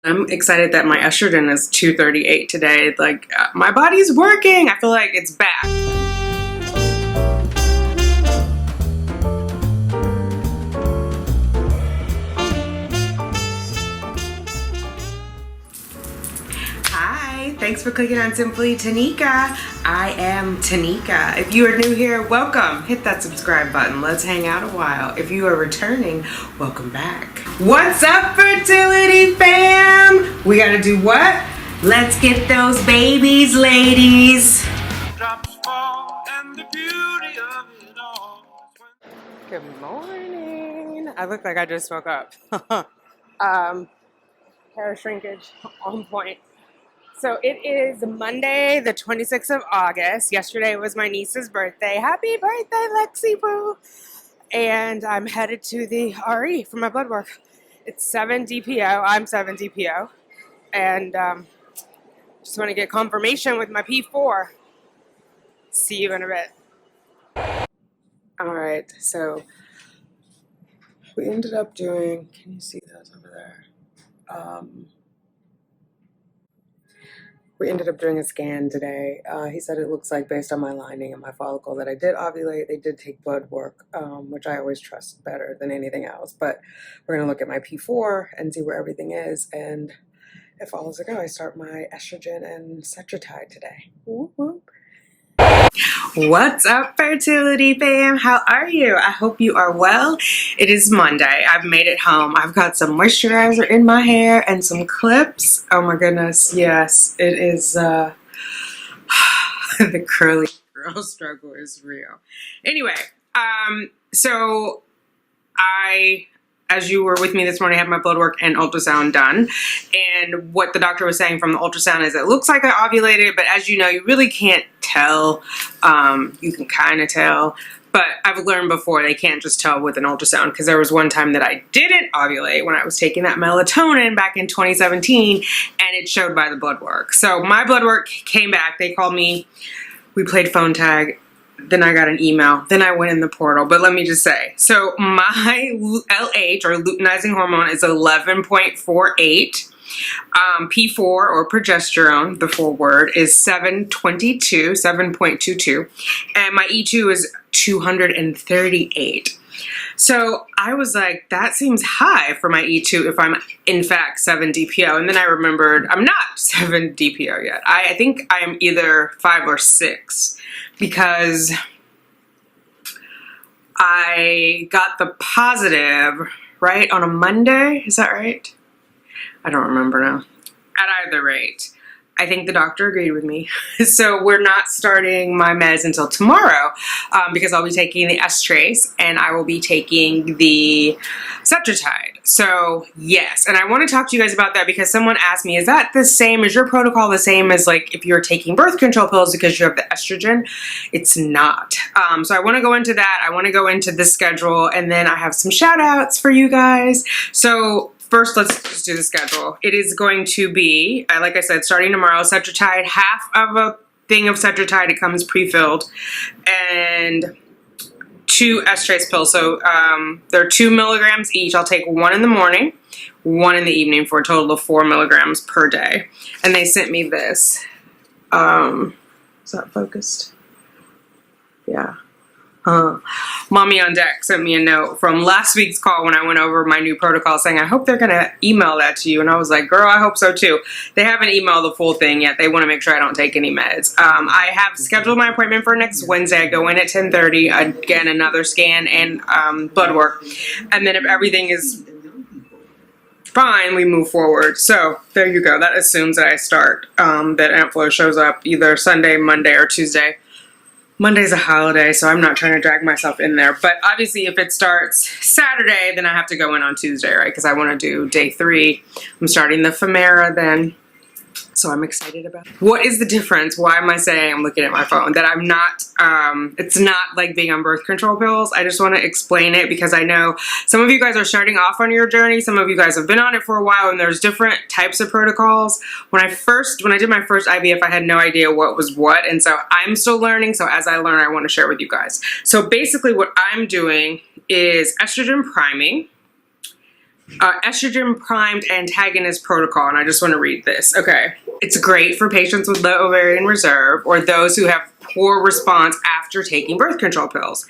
I'm excited that my estrogen is 238 today. Like, my body's working. I feel like it's back. Hi, thanks for clicking on Simply Tanika. I am Tanika. If you are new here, welcome. Hit that subscribe button. Let's hang out a while. If you are returning, welcome back. What's up, fertility fam? We gotta do what? Let's get those babies, ladies. Drops fall and the beauty of it all. Good morning. I look like I just woke up. Hair shrinkage on point. So it is Monday, the 26th of August. Yesterday was my niece's birthday. Happy birthday, Lexi Boo! And I'm headed to the RE for my blood work. It's 7 DPO. I'm 7 DPO. And just want to get confirmation with my P4. See you in a bit. All right, so we ended up doing, can you see those over there? We ended up doing a scan today. He said it looks like, based on my lining and my follicle, that I did ovulate. They did take blood work, which I always trust better than anything else. But we're going to look at my P4 and see where everything is. And if all is a go, I start my estrogen and Cetrotide today. Whoop, whoop. What's up, fertility fam? How are you? I hope you are well. It is Monday. I've made it home. I've got some moisturizer in my hair and some clips. Oh my goodness, yes, it is. The curly girl struggle is real. Anyway, so as you were with me this morning, I had my blood work and ultrasound done. And what the doctor was saying from the ultrasound is it looks like I ovulated, but as you know, you really can't tell. You can kind of tell. But I've learned before they can't just tell with an ultrasound, because there was one time that I didn't ovulate when I was taking that melatonin back in 2017, and it showed by the blood work. So my blood work came back. They called me. We played phone tag. Then I got an email. Then I went in the portal. But let me just say, so my LH, or luteinizing hormone, is 11.48. P4, or progesterone, the full word, is 7.22. And my E2 is 238. So I was like, that seems high for my E2 if I'm in fact 7 DPO. And then I remembered I'm not 7 DPO yet. I think I am either 5 or 6, because I got the positive, right, on a Monday. Is that right? I don't remember now. At either rate, I think the doctor agreed with me. So we're not starting my meds until tomorrow, because I'll be taking the S-trace and I will be taking the Cetrotide. So yes, and I want to talk to you guys about that, because someone asked me, is that the same, is your protocol the same as like if you're taking birth control pills because you have the estrogen? It's not. So I want to go into that. I want to go into the schedule, and then I have some shout outs for you guys. So first, let's just do the schedule. It is going to be, like I said, starting tomorrow, Cetrotide, half of a thing of Cetrotide. It comes pre-filled, and 2 S-trace pills. So they're 2 milligrams each. I'll take 1 in the morning, 1 in the evening, for a total of 4 milligrams per day. And they sent me this. Is that focused? Yeah. Mommy on Deck sent me a note from last week's call when I went over my new protocol, saying, I hope they're going to email that to you. And I was like, girl, I hope so too. They haven't emailed the full thing yet. They want to make sure I don't take any meds. I have scheduled my appointment for next Wednesday. I go in at 10:30, again, another scan and blood work. And then if everything is fine, we move forward. So there you go. That assumes that I start, that Aunt Flo shows up either Sunday, Monday, or Tuesday. Monday's a holiday, so I'm not trying to drag myself in there. But obviously, if it starts Saturday, then I have to go in on Tuesday, right? Because I want to do day 3. I'm starting the Femera then. So I'm excited about it. What is the difference? Why am I saying I'm looking at my phone? That I'm not, it's not like being on birth control pills. I just want to explain it, because I know some of you guys are starting off on your journey. Some of you guys have been on it for a while, and there's different types of protocols. When I did my first IVF, I had no idea what was what. And so I'm still learning. So as I learn, I want to share with you guys. So basically what I'm doing is estrogen priming, Estrogen primed antagonist protocol, and I just want to read this. Okay. It's great for patients with low ovarian reserve or those who have poor response after taking birth control pills,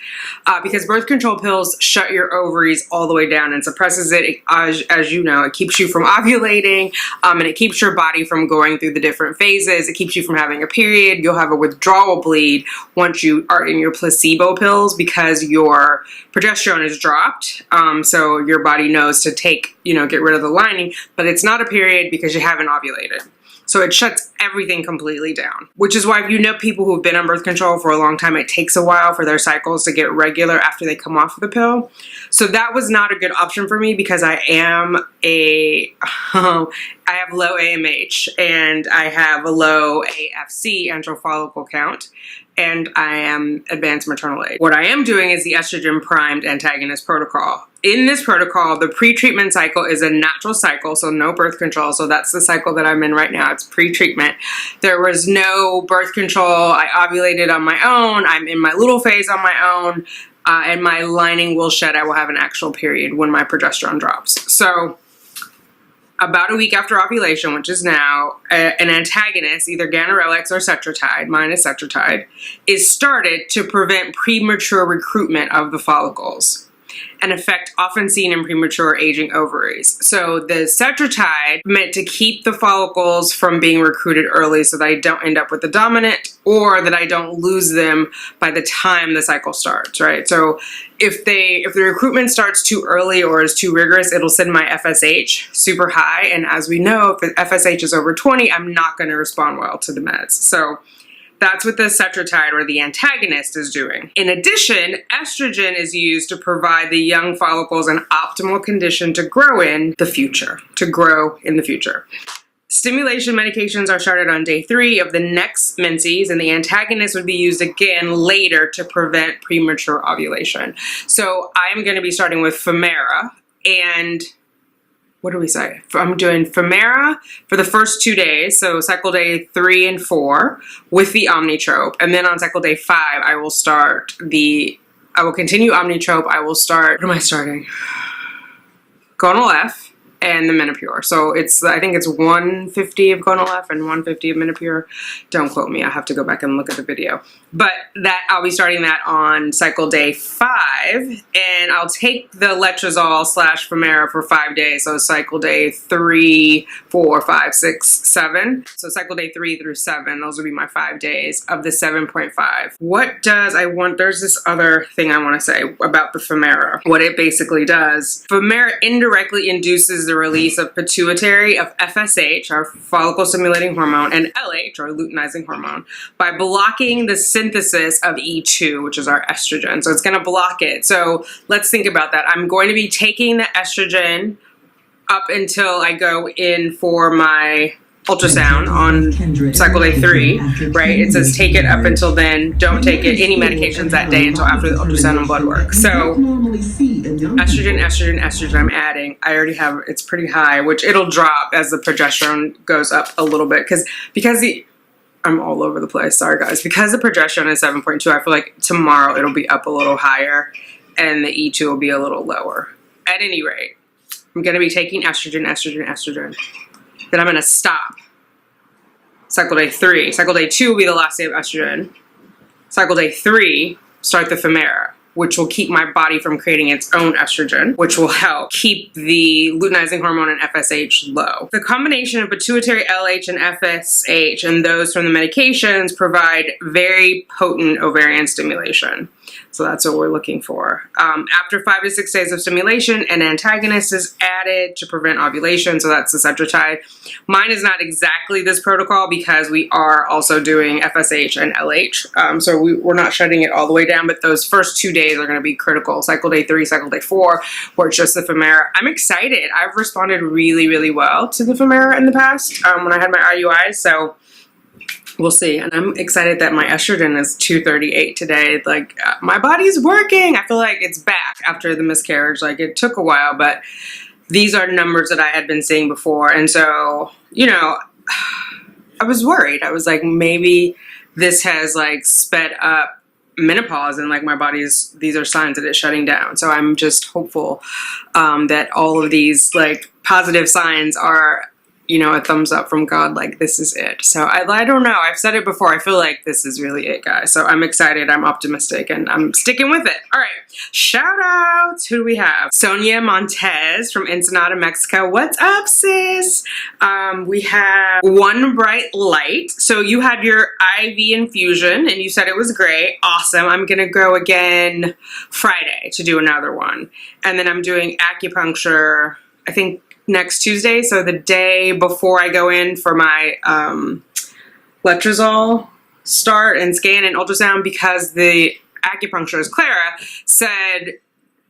because birth control pills shut your ovaries all the way down and suppresses it. As you know, it keeps you from ovulating, and it keeps your body from going through the different phases. It keeps you from having a period. You'll have a withdrawal bleed once you are in your placebo pills because your progesterone is dropped. So your body knows to take, get rid of the lining, but it's not a period because you haven't ovulated. So it shuts everything completely down, which is why if people who've been on birth control for a long time, it takes a while for their cycles to get regular after they come off of the pill. So that was not a good option for me because I have low AMH and I have a low AFC, antral follicle count, and I am advanced maternal age. What I am doing is the estrogen primed antagonist protocol. In this protocol, the pre-treatment cycle is a natural cycle, so no birth control. So that's the cycle that I'm in right now. It's pre-treatment. There was no birth control. I ovulated on my own. I'm in my little phase on my own, and my lining will shed. I will have an actual period when my progesterone drops. So about a week after ovulation, which is now, an antagonist, either ganirelix or cetrotide, mine is cetrotide, is started to prevent premature recruitment of the follicles, an effect often seen in premature aging ovaries. So the cetrotide meant to keep the follicles from being recruited early so that I don't end up with the dominant or that I don't lose them by the time the cycle starts, right? So if the recruitment starts too early or is too rigorous, it'll send my FSH super high. And as we know, if the FSH is over 20, I'm not going to respond well to the meds. So that's what the cetrotide or the antagonist is doing. In addition, estrogen is used to provide the young follicles an optimal condition to grow in the future, Stimulation medications are started on day 3 of the next menses, and the antagonist would be used again later to prevent premature ovulation. So I'm going to be starting with Femera, and what do we say? I'm doing Femera for the first 2 days, so cycle day 3 and 4 with the Omnitrope. And then on cycle day 5, I will continue Omnitrope. I will start, what am I starting? Gonal F and the Menopur. So I think it's 150 of Gonal F and 150 of Menopur. Don't quote me. I have to go back and look at the video. But I'll be starting that on cycle day 5, and I'll take the letrozole / Femera for 5 days. So cycle day 3, 4, 5, 6, 7. So cycle day 3 through 7, those will be my 5 days of the 7.5. There's this other thing I want to say about the Femera. What it basically does, Femera indirectly induces the release of pituitary, of FSH, our follicle stimulating hormone, and LH, or luteinizing hormone, by blocking the synthesis of E2, which is our estrogen. So it's going to block it. So let's think about that. I'm going to be taking the estrogen up until I go in for my ultrasound on cycle day 3, right? It says take it up until then. Don't take any medications that day until after the ultrasound and blood work. So estrogen I'm adding. I already have, it's pretty high, which it'll drop as the progesterone goes up a little bit because I'm all over the place. Sorry guys. Because the progesterone is 7.2, I feel like tomorrow it'll be up a little higher and the E2 will be a little lower. At any rate, I'm going to be taking estrogen. Then I'm going to stop cycle day 3. Cycle day 2 will be the last day of estrogen. Cycle day 3, start the Femera, which will keep my body from creating its own estrogen, which will help keep the luteinizing hormone and FSH low. The combination of pituitary, LH, and FSH and those from the medications provide very potent ovarian stimulation. So that's what we're looking for. After 5 to 6 days of stimulation, an antagonist is added to prevent ovulation. So that's the cetrotide. Mine is not exactly this protocol because we are also doing FSH and LH. So we're not shutting it all the way down, but those first 2 days are going to be critical. Cycle day 3, cycle day 4, where it's just the Femera. I'm excited. I've responded really, really well to the Femera in the past when I had my IUIs. So we'll see. And I'm excited that my estrogen is 238 today. Like, my body's working. I feel like it's back after the miscarriage. Like, it took a while, but these are numbers that I had been seeing before. And so, I was worried. I was like, maybe this has like sped up menopause and like my body's, these are signs that it's shutting down. So I'm just hopeful that all of these like positive signs are, you know, a thumbs up from God, like this is it. So I don't know, I've said it before, I feel like this is really it, guys. So I'm excited, I'm optimistic, and I'm sticking with it. All right, shout outs. Who do we have? Sonia Montez from Ensenada, Mexico. What's up, sis? We have One Bright Light. So you had your IV infusion and you said it was great. Awesome. I'm gonna go again Friday to do another one. And then I'm doing acupuncture, I think next Tuesday, so the day before I go in for my letrozole start and scan and ultrasound, because the acupuncturist Clara said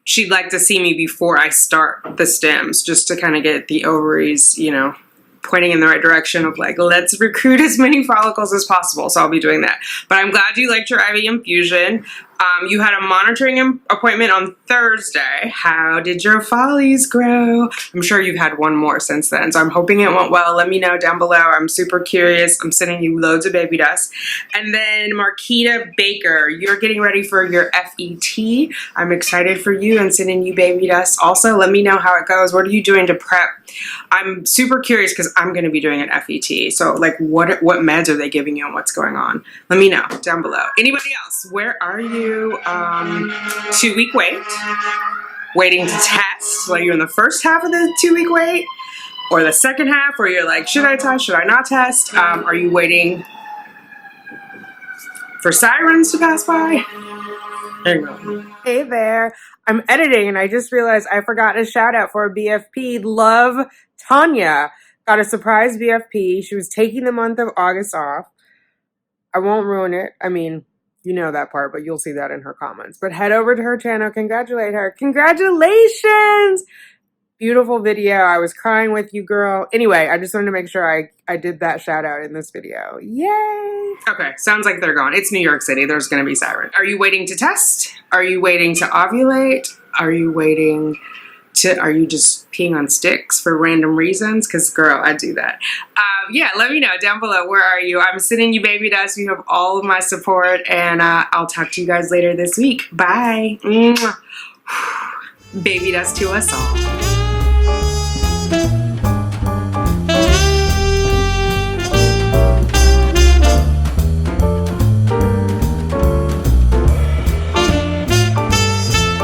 she'd like to see me before I start the stims, just to kind of get the ovaries, you know, pointing in the right direction of like, let's recruit as many follicles as possible. So I'll be doing that. But I'm glad you liked your IV infusion. You had a monitoring appointment on Thursday. How did your follies grow? I'm sure you've had one more since then, so I'm hoping it went well. Let me know down below. I'm super curious. I'm sending you loads of baby dust. And then Marquita Baker, you're getting ready for your FET. I'm excited for you and sending you baby dust. Also, let me know how it goes. What are you doing to prep? I'm super curious because I'm going to be doing an FET. So like what meds are they giving you and what's going on? Let me know down below. Anybody else? Where are you? 2-week wait, waiting to test. Are you in the first half of the 2-week wait or the second half, or you're like, should I test, should I not test? Are you waiting for sirens to pass by? There you go. Hey there, I'm editing and I just realized I forgot a shout out for a BFP. Love Tanya got a surprise BFP. She was taking the month of August off. I won't ruin it. I mean, you know that part, but you'll see that in her comments. But head over to her channel, congratulate her. Congratulations! Beautiful video. I was crying with you, girl. Anyway, I just wanted to make sure I did that shout out in this video. Yay! Okay, sounds like they're gone. It's New York City. There's gonna be sirens. Are you waiting to test? Are you waiting to ovulate? Are you waiting to, are you just peeing on sticks for random reasons? Because girl, I do that. Yeah, let me know down below. Where are you? I'm sending you baby dust. You have all of my support, and I'll talk to you guys later this week. Bye. Mwah. Baby dust to us all.